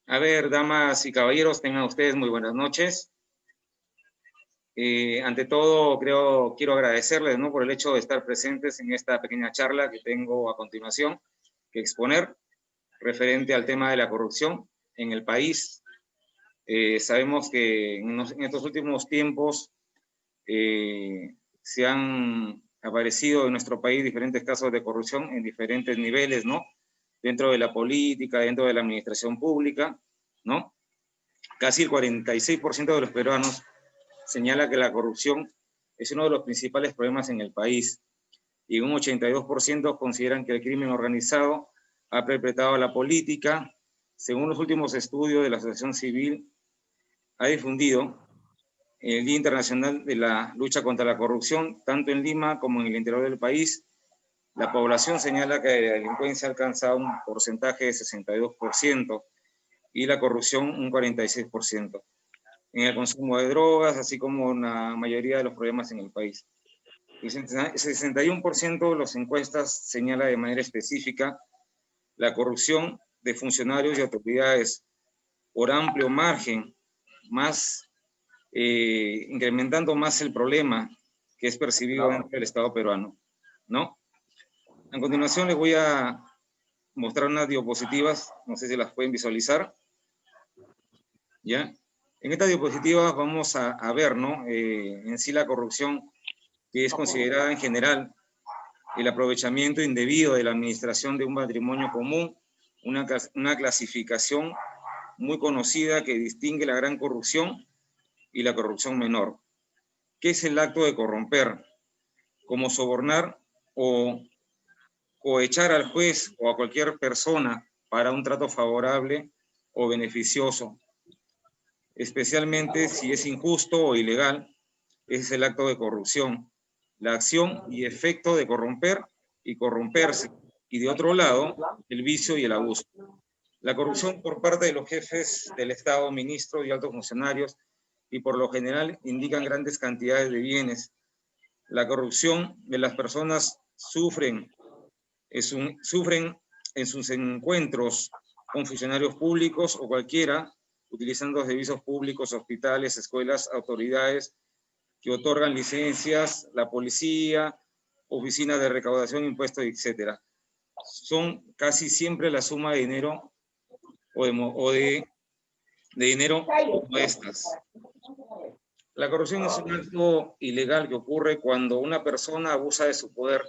A ver, damas y caballeros, tengan ustedes muy buenas noches. Ante todo, quiero agradecerles, ¿no?, por el hecho de estar presentes en esta pequeña charla que tengo a continuación que exponer referente al tema de la corrupción en el país. Sabemos que en estos últimos tiempos se han aparecido en nuestro país diferentes casos de corrupción en diferentes niveles, ¿no? Dentro de la política, dentro de la administración pública, ¿no? Casi el 46% de los peruanos señala que la corrupción es uno de los principales problemas en el país, y un 82% consideran que el crimen organizado ha perpetrado la política. Según los últimos estudios de la Asociación Civil, ha difundido el Día Internacional de la Lucha contra la Corrupción, tanto en Lima como en el interior del país. La población señala que la delincuencia ha alcanzado un porcentaje de 62% y la corrupción un 46%. En el consumo de drogas, así como en la mayoría de los problemas en el país. El 61% de las encuestas señala de manera específica la corrupción de funcionarios y autoridades por amplio margen, incrementando más el problema que es percibido dentro del Estado peruano, ¿no? A continuación les voy a mostrar unas diapositivas, no sé si las pueden visualizar, ¿ya? En esta diapositiva vamos a ver, ¿no?, en sí la corrupción, que es considerada en general el aprovechamiento indebido de la administración de un patrimonio común, una clasificación muy conocida que distingue la gran corrupción y la corrupción menor. ¿Qué es el acto de corromper? Como sobornar o cohechar al juez o a cualquier persona para un trato favorable o beneficioso, especialmente si es injusto o ilegal. Ese es el acto de corrupción, la acción y efecto de corromper y corromperse, y de otro lado, el vicio y el abuso. La corrupción por parte de los jefes del Estado, ministros y altos funcionarios, y por lo general indican grandes cantidades de bienes. La corrupción de las personas sufren en sus encuentros con funcionarios públicos o cualquiera, utilizando servicios públicos, hospitales, escuelas, autoridades que otorgan licencias, la policía, oficinas de recaudación, impuestos, etc. Son casi siempre la suma de dinero o de dinero como estas. La corrupción es un acto ilegal que ocurre cuando una persona abusa de su poder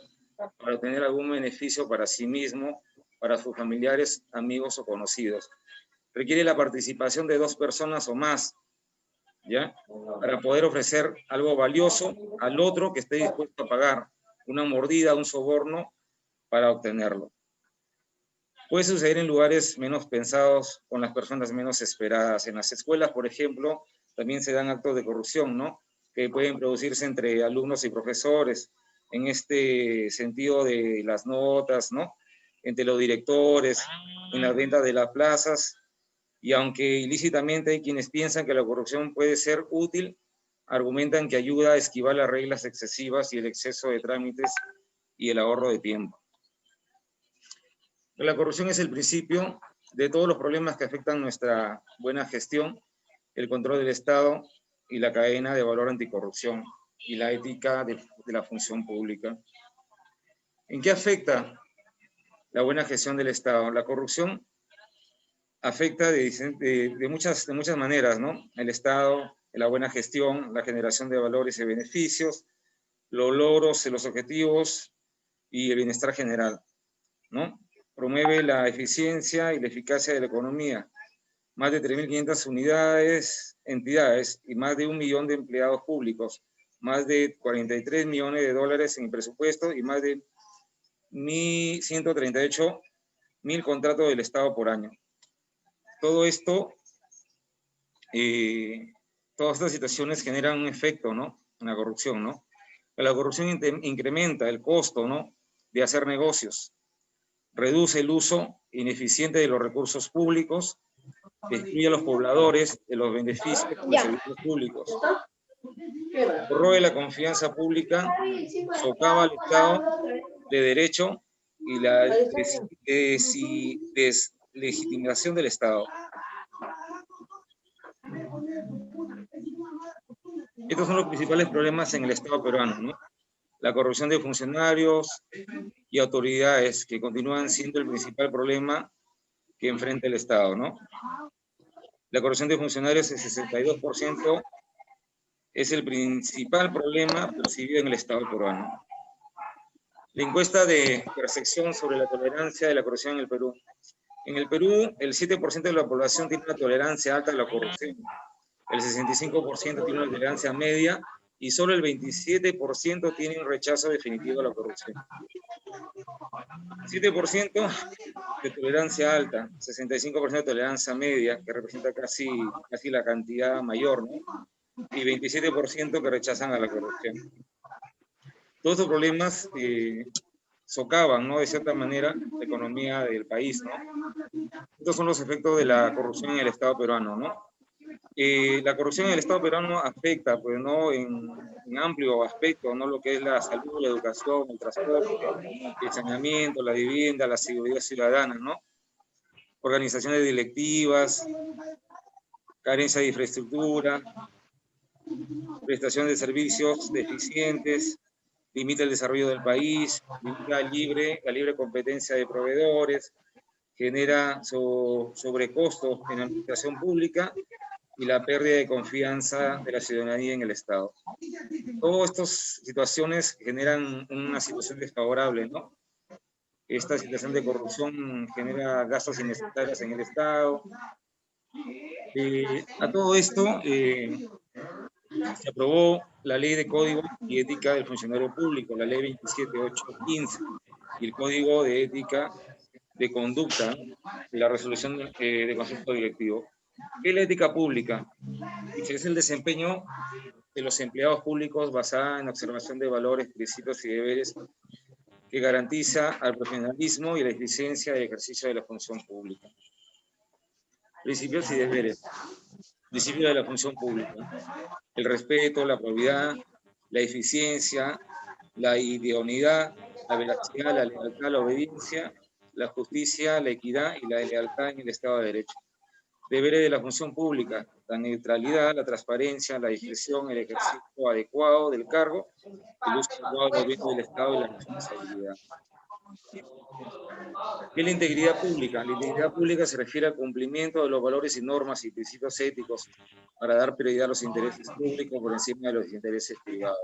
para obtener algún beneficio para sí mismo, para sus familiares, amigos o conocidos. Requiere la participación de dos personas o más, ¿ya?, para poder ofrecer algo valioso al otro que esté dispuesto a pagar una mordida, un soborno para obtenerlo. Puede suceder en lugares menos pensados, con las personas menos esperadas. En las escuelas, por ejemplo, también se dan actos de corrupción, ¿no?, que pueden producirse entre alumnos y profesores, en este sentido de las notas, ¿no?, entre los directores, en las ventas de las plazas. Y aunque ilícitamente hay quienes piensan que la corrupción puede ser útil, argumentan que ayuda a esquivar las reglas excesivas y el exceso de trámites y el ahorro de tiempo. La corrupción es el principio de todos los problemas que afectan nuestra buena gestión, el control del Estado y la cadena de valor anticorrupción y la ética de la función pública. ¿En qué afecta la buena gestión del Estado? La corrupción afecta de muchas maneras, ¿no? El Estado, la buena gestión, la generación de valores y beneficios, los logros y los objetivos y el bienestar general, ¿no? Promueve la eficiencia y la eficacia de la economía. Más de 3.500 entidades y más de 1 millón de empleados públicos, más de 43 millones de dólares en presupuesto y más de 138.000 contratos del Estado por año. Todo esto, todas estas situaciones generan un efecto, ¿no?, en la corrupción, ¿no? La corrupción incrementa el costo, ¿no?, de hacer negocios, reduce el uso ineficiente de los recursos públicos, excluye a los pobladores de los beneficios de los servicios públicos, Corroe la confianza pública, socava al Estado de Derecho y la deslegitimación del Estado. Estos son los principales problemas en el Estado peruano, ¿no? La corrupción de funcionarios y autoridades, que continúan siendo el principal problema que enfrenta el Estado, ¿no? La corrupción de funcionarios, el 62%, es el principal problema percibido en el Estado peruano. La encuesta de percepción sobre la tolerancia de la corrupción en el Perú. En el Perú, el 7% de la población tiene una tolerancia alta a la corrupción, el 65% tiene una tolerancia media y solo el 27% tiene un rechazo definitivo a la corrupción. 7% de tolerancia alta, 65% de tolerancia media, que representa casi la cantidad mayor, ¿no? Y 27% que rechazan a la corrupción. Todos estos problemas socavan, ¿no?, de cierta manera, la economía del país, ¿no? Estos son los efectos de la corrupción en el Estado peruano, ¿no? La corrupción en el Estado peruano afecta, pues, ¿no?, en amplio aspecto, ¿no?, lo que es la salud, la educación, el transporte, el saneamiento, la vivienda, la seguridad ciudadana, ¿no? Organizaciones directivas, carencia de infraestructura, prestación de servicios deficientes, limita el desarrollo del país, limita la libre competencia de proveedores, genera sobrecostos en la administración pública y la pérdida de confianza de la ciudadanía en el Estado. Todas estas situaciones generan una situación desfavorable, ¿no? Esta situación de corrupción genera gastos innecesarios en el Estado. A todo esto se aprobó la Ley de Código y Ética del Funcionario Público, la Ley 27815, y el Código de Ética de Conducta, la resolución de Consejo Directivo. ¿Qué es la ética pública? Es el desempeño de los empleados públicos basada en la observación de valores, principios y deberes que garantiza al profesionalismo y la eficiencia del ejercicio de la función pública. Principios y deberes. Principios de la función pública. El respeto, la probidad, la eficiencia, la idoneidad, la veracidad, la lealtad, la obediencia, la justicia, la equidad y la lealtad en el Estado de Derecho. Deberes de la función pública, la neutralidad, la transparencia, la discreción, el ejercicio adecuado del cargo, el uso adecuado del gobierno del Estado y la responsabilidad. ¿Qué es la integridad pública? La integridad pública se refiere al cumplimiento de los valores y normas y principios éticos para dar prioridad a los intereses públicos por encima de los intereses privados.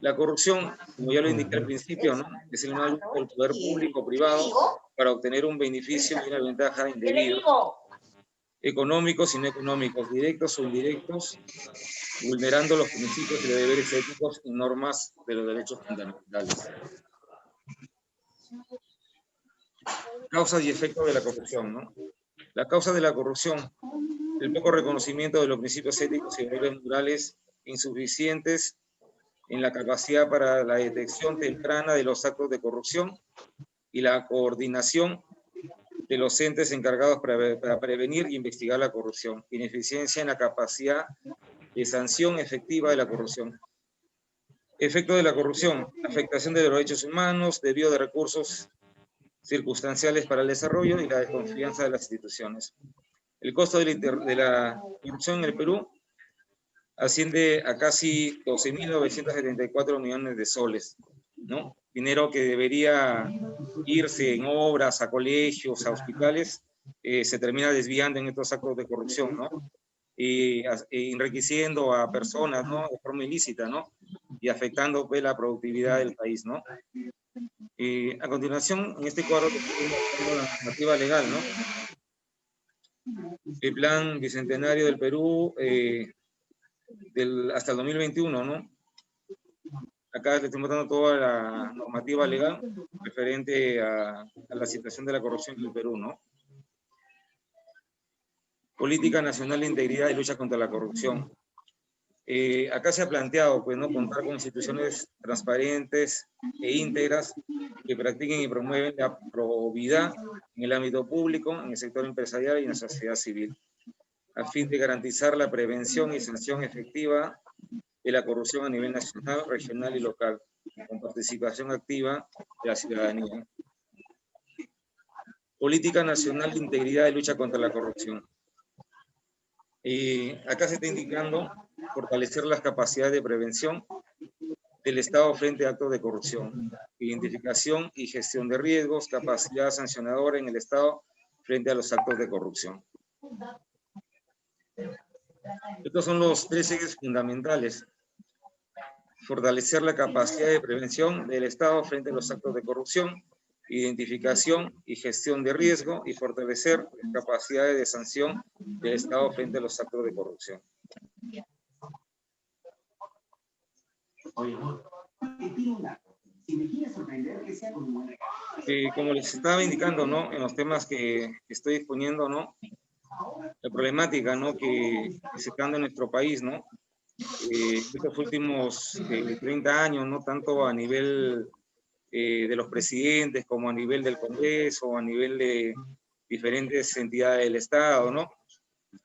La corrupción, como ya lo indiqué al principio, ¿no?, es el mal uso del poder público o privado para obtener un beneficio y una ventaja indebida, económicos y no económicos, directos o indirectos, vulnerando los principios y los deberes éticos y normas de los derechos fundamentales. Causas y efectos de la corrupción, ¿no? La causa de la corrupción, el poco reconocimiento de los principios éticos y valores morales insuficientes en la capacidad para la detección temprana de los actos de corrupción y la coordinación de los entes encargados para prevenir e investigar la corrupción, ineficiencia en la capacidad de sanción efectiva de la corrupción. Efectos de la corrupción, afectación de los derechos humanos, desvío de recursos circunstanciales para el desarrollo y la desconfianza de las instituciones. El costo de la corrupción en el Perú asciende a casi 12.974 millones de soles, ¿no? Dinero que debería irse en obras, a colegios, a hospitales, se termina desviando en estos actos de corrupción, ¿no? Y enriqueciendo a personas, ¿no?, de forma ilícita, ¿no?, y afectando, pues, la productividad del país, ¿no? A continuación, en este cuadro tenemos la normativa legal, ¿no? El Plan Bicentenario del Perú hasta el 2021, ¿no? Acá le estoy mostrando toda la normativa legal referente a la situación de la corrupción en el Perú, ¿no? Política Nacional de Integridad y Lucha contra la Corrupción. Acá se ha planteado, pues, ¿no?, contar con instituciones transparentes e íntegras que practiquen y promueven la probidad en el ámbito público, en el sector empresarial y en la sociedad civil, a fin de garantizar la prevención y sanción efectiva de la corrupción a nivel nacional, regional y local, con participación activa de la ciudadanía. Política nacional de integridad y lucha contra la corrupción. Acá se está indicando fortalecer las capacidades de prevención del Estado frente a actos de corrupción, identificación y gestión de riesgos, capacidad sancionadora en el Estado frente a los actos de corrupción. Estos son los 3 ejes fundamentales. Fortalecer la capacidad de prevención del Estado frente a los actos de corrupción, identificación y gestión de riesgo, y fortalecer las capacidades de sanción del Estado frente a los actos de corrupción. Como les estaba indicando, ¿no?, en los temas que estoy exponiendo, ¿no?, la problemática, ¿no?, que se está dando en nuestro país, ¿no?, estos últimos 30 años, ¿no?, tanto a nivel de los presidentes como a nivel del Congreso, a nivel de diferentes entidades del Estado, ¿no?,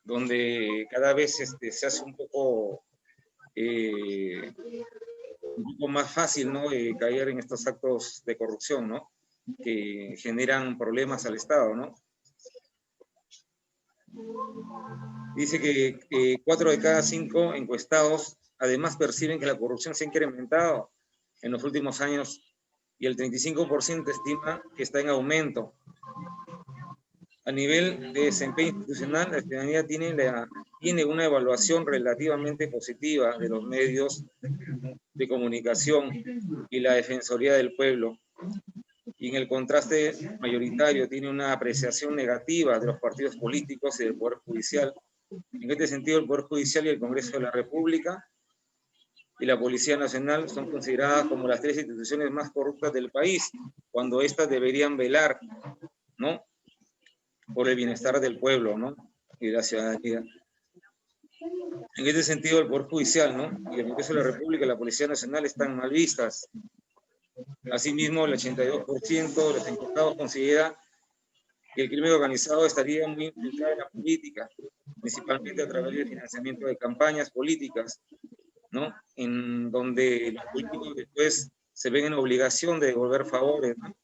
donde cada vez se hace un poco más fácil, ¿no?, caer en estos actos de corrupción, ¿no?, que generan problemas al Estado, ¿no? Dice que 4 de cada 5 encuestados además perciben que la corrupción se ha incrementado en los últimos años y el 35% estima que está en aumento. A nivel de desempeño institucional, la ciudadanía tiene una evaluación relativamente positiva de los medios de comunicación y la Defensoría del Pueblo. Y en el contraste mayoritario tiene una apreciación negativa de los partidos políticos y del Poder Judicial. En este sentido, el Poder Judicial y el Congreso de la República y la Policía Nacional son consideradas como las 3 instituciones más corruptas del país, cuando éstas deberían velar, ¿no?, por el bienestar del pueblo, ¿no?, y de la ciudadanía. En este sentido, el Poder Judicial, ¿no?, y el Congreso de la República y la Policía Nacional están mal vistas. Asimismo, el 82% de los encuestados considera que el crimen organizado estaría muy infiltrado en la política, principalmente a través del financiamiento de campañas políticas, ¿no?, en donde los políticos después se ven en obligación de devolver favores, ¿no?,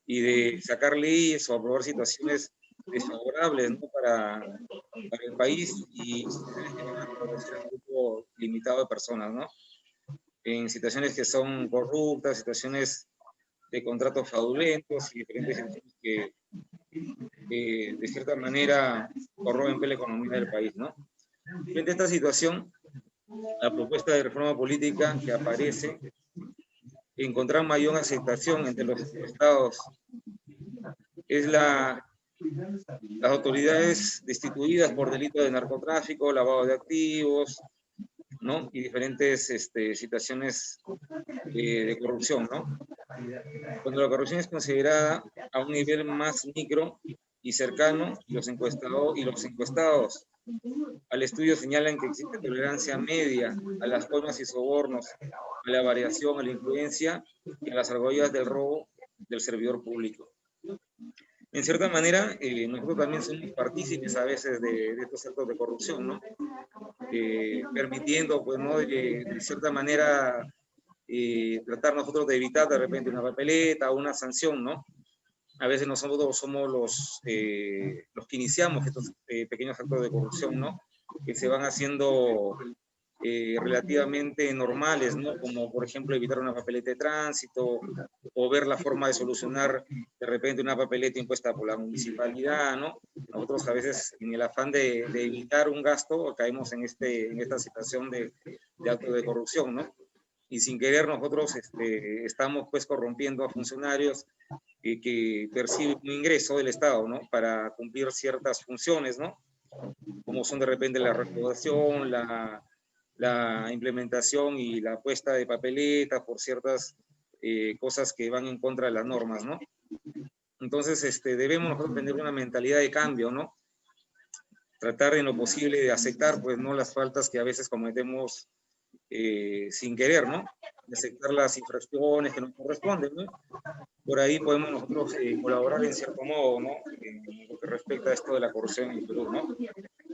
y de sacar leyes o aprobar situaciones desfavorables, ¿no?, para el país, y que van a favorecer a un grupo limitado de personas, ¿no?, en situaciones que son corruptas, situaciones de contratos fraudulentos y diferentes situaciones que de cierta manera corrompen la economía del país, ¿no? Frente a esta situación, la propuesta de reforma política que aparece encontrar mayor aceptación entre los estados es las autoridades destituidas por delitos de narcotráfico, lavado de activos, ¿no?, y diferentes situaciones de corrupción, ¿no? Cuando la corrupción es considerada a un nivel más micro y cercano, los encuestados al estudio señalan que existe tolerancia media a las coimas y sobornos, a la variación, a la influencia y a las argollas del robo del servidor público. En cierta manera, nosotros también somos partícipes a veces de estos actos de corrupción, ¿no? Permitiendo, pues, ¿no?, de cierta manera tratar nosotros de evitar de repente una papeleta o una sanción, ¿no? A veces nosotros somos los que iniciamos estos pequeños actos de corrupción, ¿no?, que se van haciendo relativamente normales, ¿no?, como por ejemplo evitar una papeleta de tránsito o ver la forma de solucionar de repente una papeleta impuesta por la municipalidad, ¿no? Nosotros a veces en el afán de evitar un gasto caemos en esta situación de acto de corrupción, ¿no? Y sin querer nosotros estamos pues corrompiendo a funcionarios que perciben un ingreso del Estado, ¿no?, para cumplir ciertas funciones, ¿no?, como son de repente la recaudación, la implementación y la puesta de papeletas por ciertas cosas que van en contra de las normas, ¿no? Entonces, debemos nosotros tener una mentalidad de cambio, ¿no? Tratar en lo posible de aceptar, pues, ¿no?, las faltas que a veces cometemos sin querer, ¿no? De aceptar las infracciones que nos corresponden, ¿no? Por ahí podemos nosotros colaborar en cierto modo, ¿no?, en lo que respecta a esto de la corrupción en Perú, ¿no?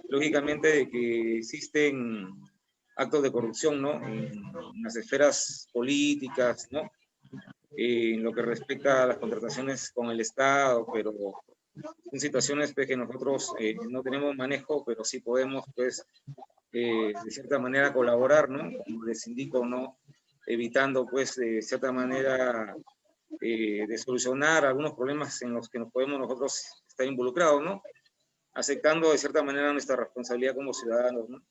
Lógicamente de que existen actos de corrupción, ¿no? En las esferas políticas, ¿no? En lo que respecta a las contrataciones con el Estado, pero son situaciones pues, que nosotros no tenemos manejo, pero sí podemos, pues, de cierta manera colaborar, ¿no? Como les indico, ¿no? Evitando, pues, de cierta manera, de solucionar algunos problemas en los que nos podemos nosotros estar involucrados, ¿no? Aceptando de cierta manera nuestra responsabilidad como ciudadanos, ¿no?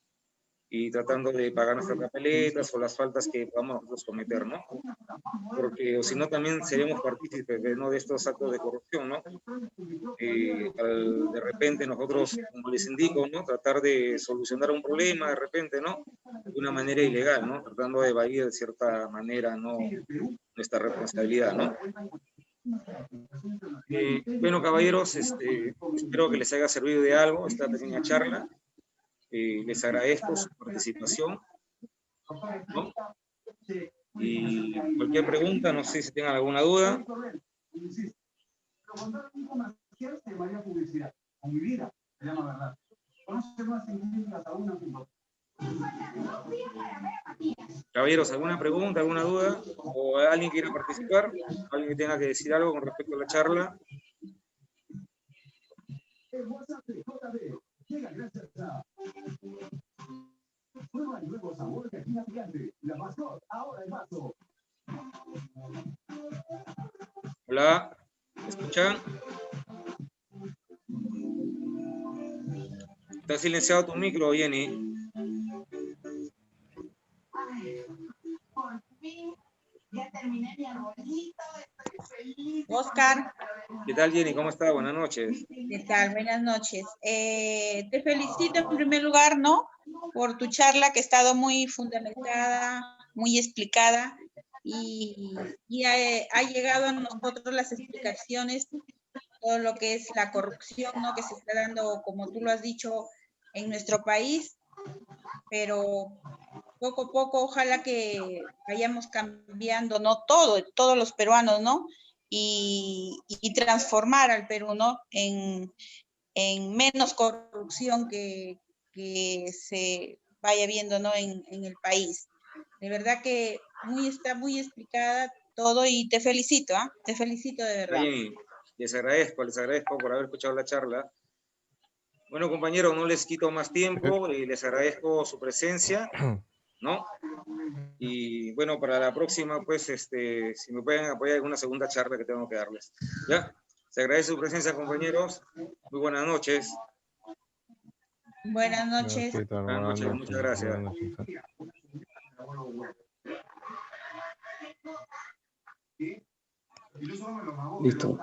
Y tratando de pagar nuestras papeletas o las faltas que podamos nosotros cometer, ¿no? Porque o si no también seremos partícipes, ¿no? De estos actos de corrupción, ¿no? De repente nosotros, como les indico, ¿no? Tratar de solucionar un problema de repente, ¿no? De una manera ilegal, ¿no? Tratando de evadir de cierta manera, ¿no? Nuestra responsabilidad, ¿no? Bueno, caballeros, espero que les haya servido de algo esta pequeña charla. Les agradezco su participación, ¿no? Y cualquier pregunta, no sé si tengan alguna duda. Caballeros, ¿alguna pregunta, alguna duda? ¿O alguien quiera participar? ¿Alguien que tenga que decir algo con respecto a la charla? Hola, ¿me escuchan? Está silenciado tu micro, Jenny. Ya terminé mi arbolito, estoy feliz. Oscar. ¿Qué tal, Jenny? ¿Cómo está? Buenas noches. ¿Qué tal? Buenas noches. Te felicito en primer lugar, ¿no? Por tu charla que ha estado muy fundamentada, muy explicada y ha llegado a nosotros las explicaciones, todo lo que es la corrupción, ¿no? Que se está dando, como tú lo has dicho, en nuestro país, pero poco a poco, ojalá que vayamos cambiando, ¿no? Todos los peruanos, ¿no? Y transformar al Perú, ¿no? En menos corrupción que se vaya viendo, ¿no? En el país. De verdad que está muy explicada todo y te felicito, ¿ah? Te felicito de verdad. Jenny, les agradezco por haber escuchado la charla. Bueno, compañeros, no les quito más tiempo y les agradezco su presencia, ¿no? Y bueno, para la próxima, pues, si me pueden apoyar en una segunda charla que tengo que darles. ¿Ya? Se agradece su presencia, compañeros. Muy buenas noches. Buenas noches. Buenas noches, muchas gracias. Listo.